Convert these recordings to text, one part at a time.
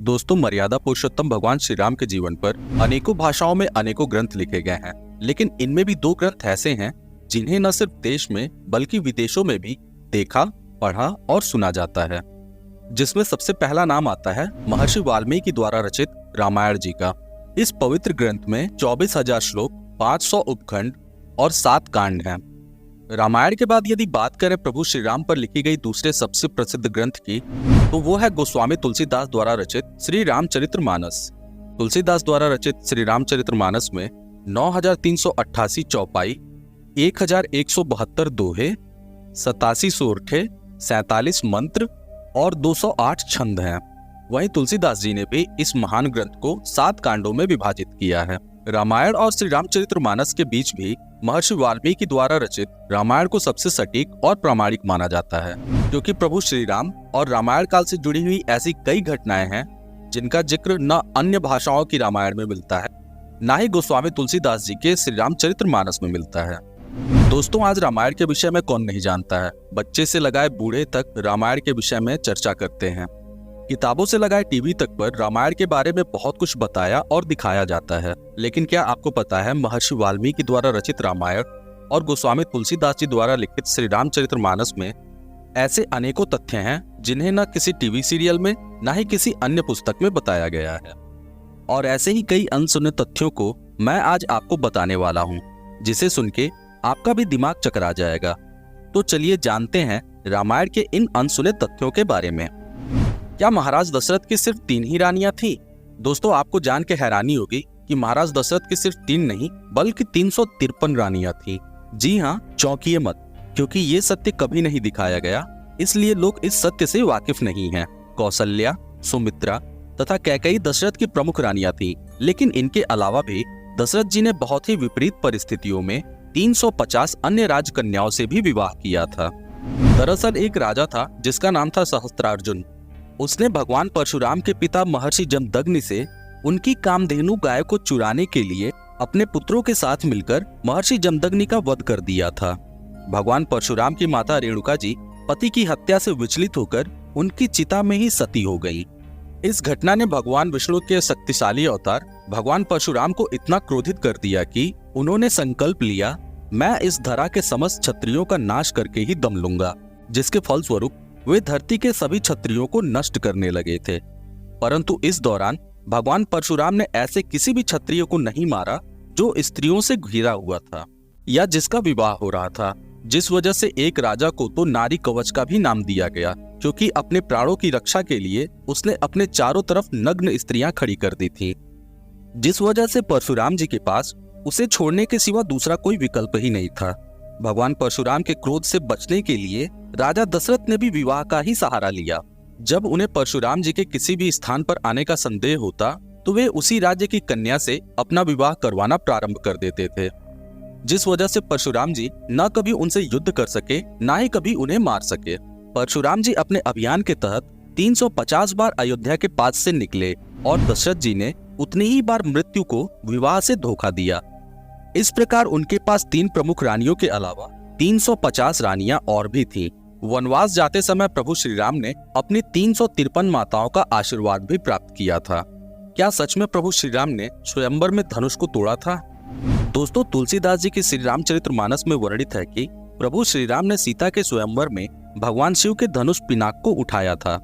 दोस्तों, मर्यादा पुरुषोत्तम भगवान श्री राम के जीवन पर अनेकों भाषाओं में अनेकों ग्रंथ लिखे गए हैं, लेकिन इनमें भी दो ग्रंथ ऐसे हैं जिन्हें न सिर्फ देश में बल्कि विदेशों में भी देखा, पढ़ा और सुना जाता है। जिसमें सबसे पहला नाम आता है महर्षि वाल्मीकि द्वारा रचित रामायण जी का। इस पवित्र ग्रंथ में 24,000 श्लोक, 500 उपखंड और 7 कांड हैं। रामायण के बाद यदि बात करें प्रभु श्री राम पर लिखी गई दूसरे सबसे प्रसिद्ध ग्रंथ की, तो वो है गोस्वामी तुलसीदास द्वारा रचित श्री रामचरितमानस। तुलसीदास द्वारा रचित श्री रामचरितमानस में 9,388 चौपाई, 1,172 दोहे, 87 सोरठे, 47 मंत्र और 208 छंद हैं। वहीं तुलसीदास जी ने भी इस महान ग्रंथ को 7 कांडों में विभाजित किया है। रामायण और श्री रामचरितमानस के बीच भी महर्षि वाल्मीकि द्वारा रचित रामायण को सबसे सटीक और प्रामाणिक माना जाता है, क्योंकि प्रभु श्री राम और रामायण काल से जुड़ी हुई ऐसी कई घटनाएं हैं जिनका जिक्र न अन्य भाषाओं की रामायण में मिलता है, न ही गोस्वामी तुलसीदास जी के श्री रामचरितमानस में मिलता है। दोस्तों, आज रामायण के विषय में कौन नहीं जानता है। बच्चे से लगाए बूढ़े तक रामायण के विषय में चर्चा करते हैं। किताबों से लगाए टीवी तक पर रामायण के बारे में बहुत कुछ बताया और दिखाया जाता है। लेकिन क्या आपको पता है, महर्षि वाल्मीकि द्वारा रचित रामायण और गोस्वामी तुलसीदास जी द्वारा लिखित श्री रामचरितमानस में ऐसे अनेकों तथ्य हैं जिन्हें न किसी टीवी सीरियल में न ही किसी अन्य पुस्तक में बताया गया है। और ऐसे ही कई अनसुने तथ्यों को मैं आज आपको बताने वाला हूँ, जिसे सुन के आपका भी दिमाग चकरा जाएगा। तो चलिए जानते हैं रामायण के इन अनसुने तथ्यों के बारे में। क्या महाराज दशरथ की सिर्फ 3 ही रानियां थी? दोस्तों, आपको जान के हैरानी होगी कि महाराज दशरथ की सिर्फ 3 नहीं बल्कि 353 रानियां थी। जी हाँ, चौंकिए मत, क्योंकि ये सत्य कभी नहीं दिखाया गया, इसलिए लोग इस सत्य से वाकिफ नहीं हैं। कौशल्या, सुमित्रा तथा कैकेयी दशरथ की प्रमुख रानियां थी, लेकिन इनके अलावा भी दशरथ जी ने बहुत ही विपरीत परिस्थितियों में 350 अन्य राजकन्याओं से भी विवाह किया था। दरअसल एक राजा था जिसका नाम था सहस्त्रार्जुन। उसने भगवान परशुराम के पिता महर्षि जमदग्नि से उनकी कामधेनु गाय को चुराने के लिए अपने पुत्रों के साथ मिलकर महर्षि जमदग्नि का वध कर दिया था। भगवान परशुराम की माता रेणुका जी पति की हत्या से विचलित होकर उनकी चिता में ही सती हो गई। इस घटना ने भगवान विष्णु के शक्तिशाली अवतार भगवान परशुराम को इतना क्रोधित कर दिया कि उन्होंने संकल्प लिया, मैं इस धरा के समस्त क्षत्रियों का नाश करके ही दम लूंगा। जिसके फलस्वरूप वे धरती के सभी क्षत्रियों को नष्ट करने लगे थे। परंतु इस दौरान भगवान परशुराम ने ऐसे किसी भी क्षत्रिय को नहीं मारा जो स्त्रियों से घिरा हुआ था या जिसका विवाह हो रहा था, जिस वजह से एक राजा को तो नारी कवच का भी नाम दिया गया, क्योंकि अपने प्राणों की रक्षा के लिए उसने अपने चारों तरफ नग्न स्त्रियां खड़ी कर दी थी। जिस वजह से परशुराम जी के पास उसे छोड़ने के सिवा दूसरा कोई विकल्प ही नहीं था। भगवान परशुराम के क्रोध से बचने के लिए राजा दशरथ ने भी विवाह का ही सहारा लिया। जब उन्हें परशुराम जी के किसी भी स्थान पर आने का संदेह होता तो वे उसी राज्य की कन्या से अपना विवाह करवाना प्रारंभ कर देते थे, जिस वजह से परशुराम जी न कभी उनसे युद्ध कर सके न ही कभी उन्हें मार सके। परशुराम जी अपने अभियान के तहत 350 बार अयोध्या के पास से निकले और दशरथ जी ने उतनी ही बार मृत्यु को विवाह से धोखा दिया। इस प्रकार उनके पास 3 प्रमुख रानियों के अलावा 350 रानियां और भी थीं। वनवास जाते समय प्रभु श्री राम ने अपनी 353 माताओं का आशीर्वाद भी प्राप्त किया था। क्या सच में प्रभु श्री राम ने स्वयंवर में धनुष को तोड़ा था? दोस्तों, तुलसीदास जी की श्री रामचरितमानस में वर्णित है कि प्रभु श्री राम ने सीता के स्वयंवर में भगवान शिव के धनुष पिनाक को उठाया था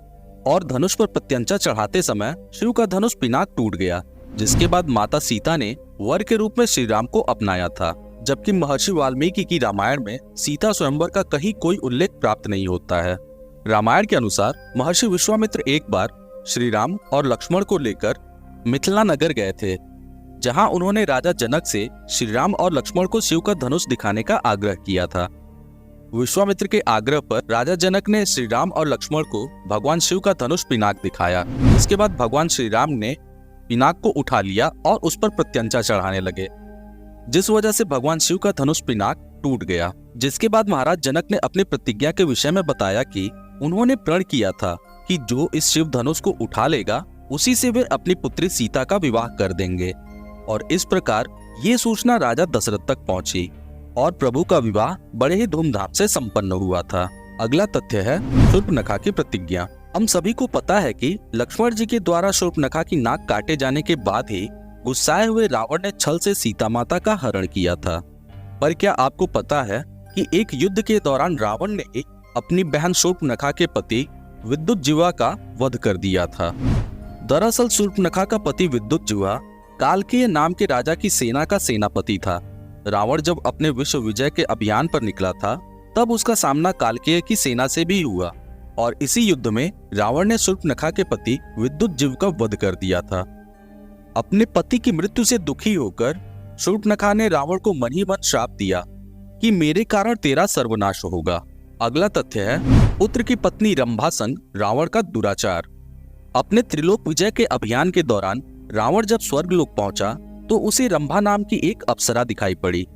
और धनुष पर प्रत्यंचा चढ़ाते समय शिव का धनुष पिनाक टूट गया, जिसके बाद माता सीता ने वर के रूप में श्री राम को अपनाया था। जबकि महर्षि वाल्मीकि की रामायण में सीता स्वयंवर का कहीं कोई उल्लेख प्राप्त नहीं होता है। रामायण के अनुसार महर्षि विश्वामित्र एक बार श्री राम और लक्ष्मण को लेकर मिथिला नगर गए थे, जहां उन्होंने राजा जनक से श्री राम और लक्ष्मण को शिव का धनुष दिखाने का आग्रह किया था। विश्वामित्र के आग्रह पर राजा जनक ने श्री राम और लक्ष्मण को भगवान शिव का धनुष पिनाक दिखाया। इसके बाद भगवान श्री राम ने पिनाक को उठा लिया और उस पर प्रत्यंचा चढ़ाने लगे, जिस वजह से भगवान शिव का धनुष पिनाक टूट गया। जिसके बाद महाराज जनक ने अपनी प्रतिज्ञा के विषय में बताया कि उन्होंने प्रण किया था कि जो इस शिव धनुष को उठा लेगा उसी से वे अपनी पुत्री सीता का विवाह कर देंगे। और इस प्रकार ये सूचना राजा दशरथ तक पहुंची और प्रभु का विवाह बड़े ही धूमधाम से संपन्न हुआ था। अगला तथ्य है शूर्पणखा की प्रतिज्ञा। हम सभी को पता है कि लक्ष्मण जी के द्वारा शूर्पणखा की नाक काटे जाने के बाद ही गुस्साए हुए रावण ने छल से सीता माता का हरण किया था। पर क्या आपको पता है कि एक युद्ध के दौरान रावण ने अपनी बहन शूर्पणखा के पति विद्युतजिह्वा का वध कर दिया था। दरअसल शूर्पणखा का पति विद्युतजिह्वा कालकेय नाम के राजा की सेना का सेनापति था। रावण जब अपने विश्व विजय के अभियान पर निकला था तब उसका सामना कालकेय की सेना से भी हुआ और इसी युद्ध में रावण ने शूर्पणखा के पति विद्युतजिह्वा का वध कर दिया था। अपने पति की मृत्यु से दुखी होकर शूर्पणखा ने रावण को मन ही मन श्राप दिया कि मेरे कारण तेरा सर्वनाश होगा। अगला तथ्य है पुत्र की पत्नी रंभा संग रावण का दुराचार। अपने त्रिलोक विजय के अभियान के दौरान रावण जब स्वर्गलोक पहुंचा तो उसे रंभा नाम की एक अप्सरा दिखाई पड़ी।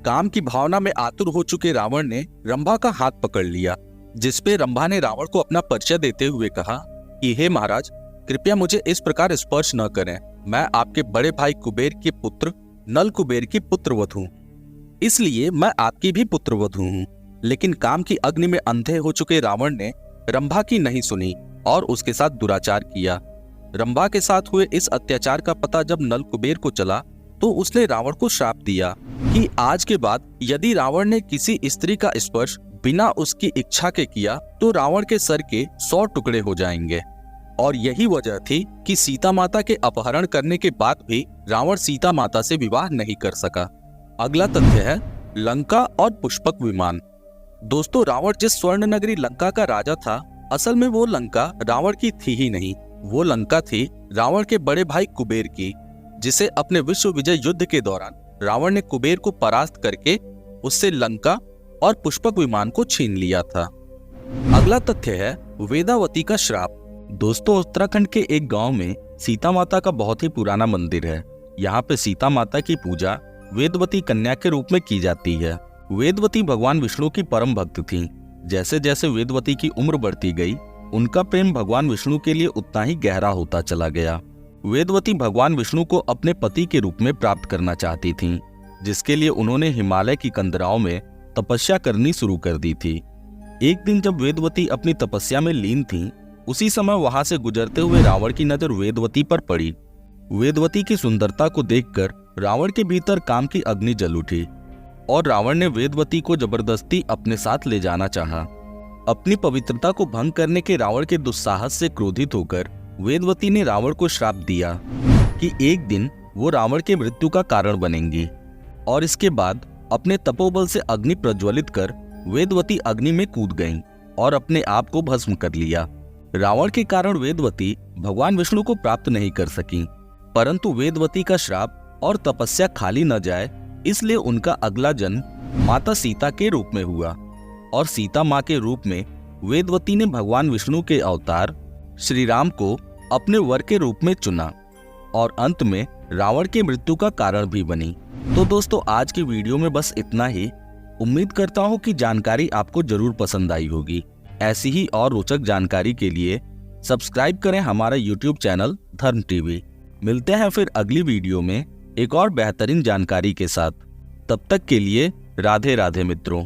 काम की भावना में आतुर हो चुके रावण ने रंभा का हाथ पकड़ लिया, जिसपे रंभा ने रावण को अपना परिचय देते हुए कहा कि हे महाराज, कृपया मुझे इस प्रकार स्पर्श न करें। मैं आपके बड़े भाई कुबेर के पुत्र नल कुबेर की पुत्रवध हूँ, इसलिए मैं आपकी भी पुत्रवध हूँ। लेकिन काम की अग्नि में अंधे हो चुके रावण ने रंभा की नहीं सुनी और उसके साथ दुराचार किया। रंभा के साथ हुए इस अत्याचार का पता जब नल कुबेर को चला तो उसने रावण को श्राप दिया कि आज के बाद यदि रावण ने किसी स्त्री का स्पर्श बिना उसकी इच्छा के किया तो रावण के सर के 100 टुकड़े हो जाएंगे। और यही वजह थी कि सीता माता के अपहरण करने के बाद भी रावण सीता माता से विवाह नहीं कर सका। अगला तथ्य है लंका और पुष्पक विमान। दोस्तों, रावण जिस स्वर्ण नगरी लंका का राजा था, असल में वो लंका रावण की थी ही नहीं। वो लंका थी रावण के बड़े भाई कुबेर की, जिसे अपने विश्व विजय युद्ध के दौरान रावण ने कुबेर को परास्त करके उससे लंका और पुष्पक विमान को छीन लिया था। अगला तथ्य है वेदावती का श्राप। दोस्तों, उत्तराखंड के एक गांव में सीता माता का बहुत ही पुराना मंदिर है। यहाँ पे सीता माता की पूजा वेदवती कन्या के रूप में की जाती है। वेदवती भगवान विष्णु की परम भक्त थीं। जैसे जैसे वेदवती की उम्र बढ़ती गई, उनका प्रेम भगवान विष्णु के लिए उतना ही गहरा होता चला गया। वेदवती भगवान विष्णु को अपने पति के रूप में प्राप्त करना चाहती थीं, जिसके लिए उन्होंने हिमालय की कंदराओं में तपस्या करनी शुरू कर दी थी। एक दिन जब वेदवती अपनी तपस्या में लीन थीं, उसी समय वहां से गुजरते हुए रावण की नजर वेदवती पर पड़ी। वेदवती की सुंदरता को देखकर रावण के भीतर काम की अग्नि जल उठी और रावण ने वेदवती को जबरदस्ती अपने साथ ले जाना चाहा। अपनी पवित्रता को भंग करने के रावण के दुस्साहस से क्रोधित होकर वेदवती ने रावण को श्राप दिया कि एक दिन वो रावण के मृत्यु का कारण बनेंगी। और इसके बाद अपने तपोबल से अग्नि प्रज्वलित कर वेदवती अग्नि में कूद गईं और अपने आप को भस्म कर लिया। रावण के कारण वेदवती भगवान विष्णु को प्राप्त नहीं कर सकी, परंतु वेदवती का श्राप और तपस्या खाली न जाए, इसलिए उनका अगला जन्म माता सीता के रूप में हुआ और सीता माँ के रूप में वेदवती ने भगवान विष्णु के अवतार श्री राम को अपने वर के रूप में चुना और अंत में रावण की मृत्यु का कारण भी बनी। तो दोस्तों, आज की वीडियो में बस इतना ही। उम्मीद करता हूँ कि जानकारी आपको जरूर पसंद आई होगी। ऐसी ही और रोचक जानकारी के लिए सब्सक्राइब करें हमारा YouTube चैनल धर्म टीवी। मिलते हैं फिर अगली वीडियो में एक और बेहतरीन जानकारी के साथ। तब तक के लिए राधे राधे मित्रों।